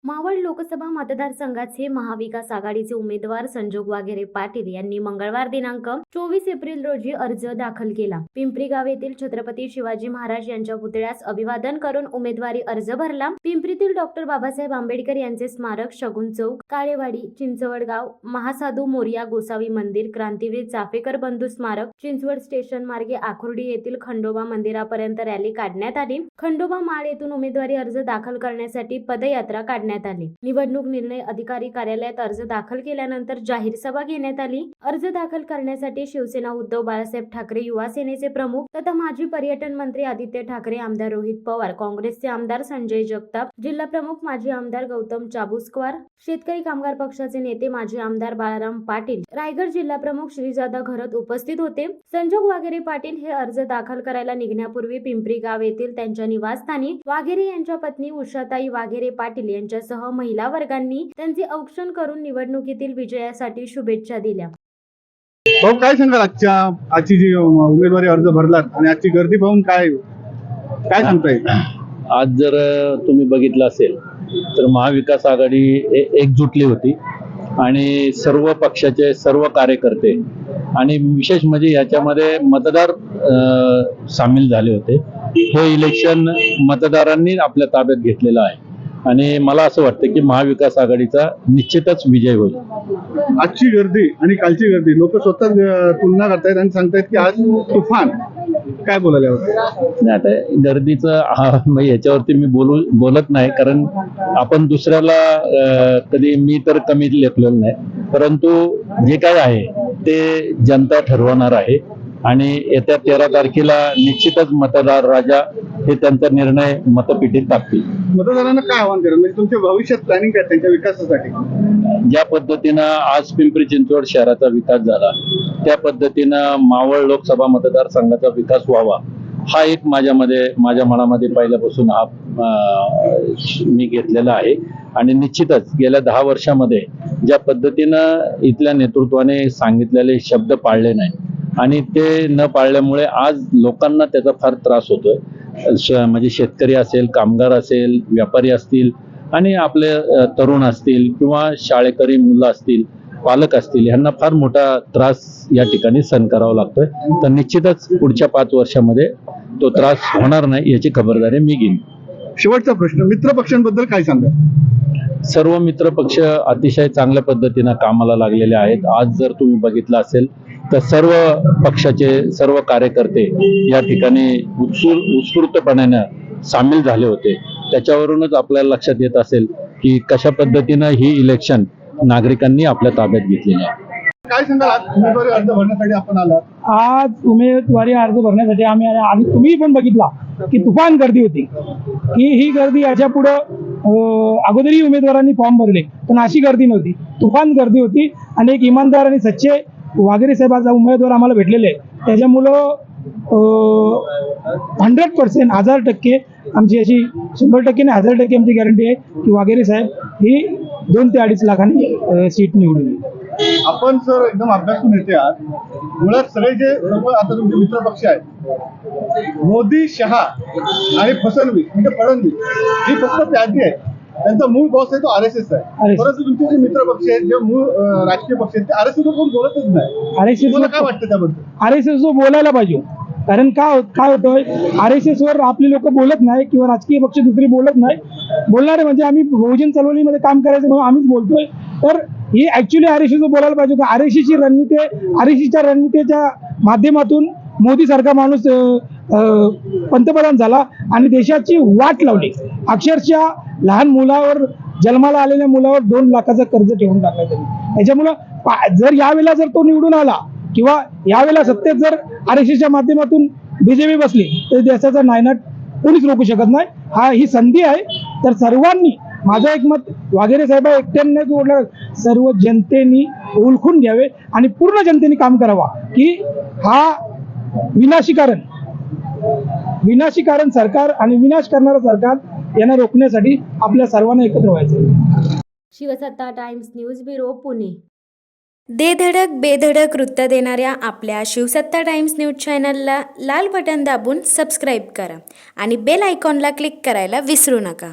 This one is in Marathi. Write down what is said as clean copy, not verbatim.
मावळ लोकसभा मतदारसंघाचे महाविकास आघाडीचे उमेदवार संजोग वाघेरे पाटील यांनी मंगळवार दिनांक 24 एप्रिल रोजी अर्ज दाखल केला। पिंपरी गाव येथील छत्रपती शिवाजी महाराज यांच्या पुतळ्यास अभिवादन करून उमेदवारी अर्ज भरला। पिंपरीतील डॉक्टर बाबासाहेब आंबेडकर यांचे स्मारक, शगुन चौक, काळेवाडी, चिंचवडगाव, महासाधू मोरया गोसावी मंदिर, क्रांतीवीर चाफेकर बंधू स्मारक, चिंचवड स्टेशन मार्गे आकुर्डी येथील खंडोबा मंदिरापर्यंत रॅली काढण्यात आली। खंडोबा माळ येथून उमेदवारी अर्ज दाखल करण्यासाठी पदयात्रा काढण्यात आली। निवडणूक निर्णय अधिकारी कार्यालयात अर्ज दाखल केल्यानंतर जाहीर सभा घेण्यात आली। अर्ज दाखल करण्यासाठी शिवसेना उद्धव बाळासाहेब ठाकरे युवा सेनेचे प्रमुख तथा माजी पर्यटन मंत्री आदित्य ठाकरे, आमदार रोहित पवार, काँग्रेसचे आमदार संजय जगताप, जिल्हा प्रमुख माजी आमदार गौतम चाबुस्कवार, शेतकरी कामगार पक्षाचे नेते माजी आमदार बाळाराम पाटील, रायगड जिल्हा प्रमुख श्रीजादा घरत उपस्थित होते। संजोग वाघेरे पाटील हे अर्ज दाखल करायला निघण्यापूर्वी पिंपरी गाव येथील त्यांच्या निवासस्थानी वाघेरे यांच्या पत्नी उषाताई वाघेरे पाटील यांच्यासह महिला वर्गांनी त्यांचे औक्षण करून निवडणुकीतील विजयासाठी शुभेच्छा दिल्या। भाऊ, काय सांगाल आजची जी उमेदवारी अर्ज भरलात आणि आजची गर्दी पाहून काय सांगता येईल? आज जर तुम्ही बघितलं असेल तर महाविकास आघाडी एकजुटली होती आणि सर्व पक्षाचे सर्व कार्यकर्ते आणि विशेष म्हणजे याच्यामध्ये मतदार सामील झाले होते। हे इलेक्शन मतदारांनी आपल्या ताब्यात घेतलेलं आहे आणि मला असं वाटतं की महाविकास आघाडीचा निश्चितच विजय होईल। आजची गर्दी आणि कालची गर्दी लोक स्वतः तुलना करतायत आणि सांगतायत की आज तुफान, काय बोलायला नाही, आता गर्दीचं याच्यावरती मी बोलत नाही, कारण आपण दुसऱ्याला कधी मी तर कमी लेखलेलं नाही, परंतु जे काय आहे ते जनता ठरवणार आहे आणि येत्या 13 तारखेला निश्चितच मतदार राजा हे त्यांचा निर्णय मतपेटीत टाकतील। मतदारांना काय आव्हान करेल, म्हणजे तुमच्या भविष्यात प्लॅनिंग काय त्यांच्या विकासासाठी? ज्या पद्धतीनं आज पिंपरी चिंचवड शहराचा विकास झाला त्या पद्धतीनं मावळ लोकसभा मतदारसंघाचा विकास व्हावा हा एक माझ्या मनामध्ये पहिल्यापासून हा मी घेतलेला आहे आणि निश्चितच गेल्या 10 वर्षामध्ये ज्या पद्धतीनं इथल्या नेतृत्वाने सांगितलेले शब्द पाळले नाही आणि ते न पाळल्यामुळे आज लोकांना त्याचा फार त्रास होतोय। म्हणजे शेतकरी असेल, कामगार असेल, व्यापारी असतील आणि आपले तरुण असतील किंवा शाळेकरी मुलं असतील, पालक असतील, यांना फार मोठा त्रास या ठिकाणी सहन करावा लागतोय। तर निश्चितच पुढच्या 5 वर्षामध्ये तो त्रास होणार नाही याची खबरदारी मी घेईन। शेवटचा प्रश्न, मित्र पक्षांबद्दल काय सांगा? सर्व मित्र पक्ष अतिशय चांगल्या पद्धतीनं कामाला लागलेले आहेत। आज जर तुम्ही बघितलं असेल तर सर्व पक्षाचे सर्व कार्यकर्ते या ठिकाणी उत्स्फूर्तपणे सामील झाले होते। त्याच्यावरूनच आपल्याला लक्षात येत असेल की कशा पद्धतीनं ही इलेक्शन नागरिकांनी आपल्या ताब्यात घेतलेली आहे। काय सांगाल, आज उमेदवारी अर्ज भरण्यासाठी आपण आलात? आज उमेदवारी अर्ज भरण्यासाठी आम्ही आले आणि तुम्ही पण बघितला की तुफान गर्दी होती, की ही गर्दी याच्या पुढे अगोदरही उमेदवारांनी फॉर्म भरले पण अशी गर्दी नव्हती, तुफान गर्दी होती आणि एक इमानदार आणि सच्चे वाघेरे साहेबांचा उमेदवार आम्हाला भेटलेले, त्याच्यामुळं 100% 1000% आमची अशी 100% नाही 1000% आमची गॅरंटी आहे की वाघेरे साहेब ही 2 ते 2.5 लाखांनी सीट निवडून येईल। आपण सर एकदम अभ्यासू नेते आहात, मुळात सगळे जे लोक आता तुमचे मित्र पक्ष आहेत, मोदी, शहा आणि फडणवीस म्हणजे फडणवीस ही फक्त प्यादी आहे, त्यांचा मूळ बॉस आहे तो RSS आहे, परंतु तुमचे जे मित्र पक्ष आहेत, जे मूळ राजकीय पक्ष आहेत, ते RSS वर कोण बोलतच नाही। RSS काय वाटतं त्याबद्दल? RSS वर बोलायला पाहिजे, कारण काय होतंय RSS वर आपले लोक बोलत नाही किंवा राजकीय पक्ष दुसरी बोलत नाही, बोलणारे म्हणजे आम्ही बहुजन चळवळीमध्ये काम करायचं म्हणून आम्हीच बोलतोय। तर ही ऍक्च्युली RSS वर बोलायला पाहिजे की RSSच्या रणनीतीच्या माध्यमातून मोदी सारखा माणूस पंतप्रधान झाला आणि देशाची वाट लावली। अक्षरशः लहान मुलावर, जन्माला आलेल्या मुलावर 2 लाखाचं कर्ज ठेवून टाकलं त्यांनी। त्याच्यामुळं जर यावेळेला जर तो निवडून आला किंवा यावेळेला सत्तेत जर RSSच्या माध्यमातून BJP बसली तर देशाचा नायनाट कोणीच रोखू शकत नाही। ही संधी आहे, तर सर्वांनी, माझं एक मत, वाघेरे साहेब एकट्याने जोडलं, सर्व जनतेने ओळखून घ्यावे आणि पूर्ण जनतेने काम करावा की हा विनाशकारण सरकार आणि विनाश करणारं सरकार यांना रोखण्यासाठी आपल्या सर्वांना एकत्र व्हायचं। शिवसत्ता टाइम्स न्यूज ब्युरो, पुणे। दे धडक बेधडक वृत्त देणाऱ्या आपल्या शिवसत्ता टाइम्स न्यूज चॅनलला लाल बटन दाबून सबस्क्राईब करा आणि बेल आयकॉनला क्लिक करायला विसरू नका।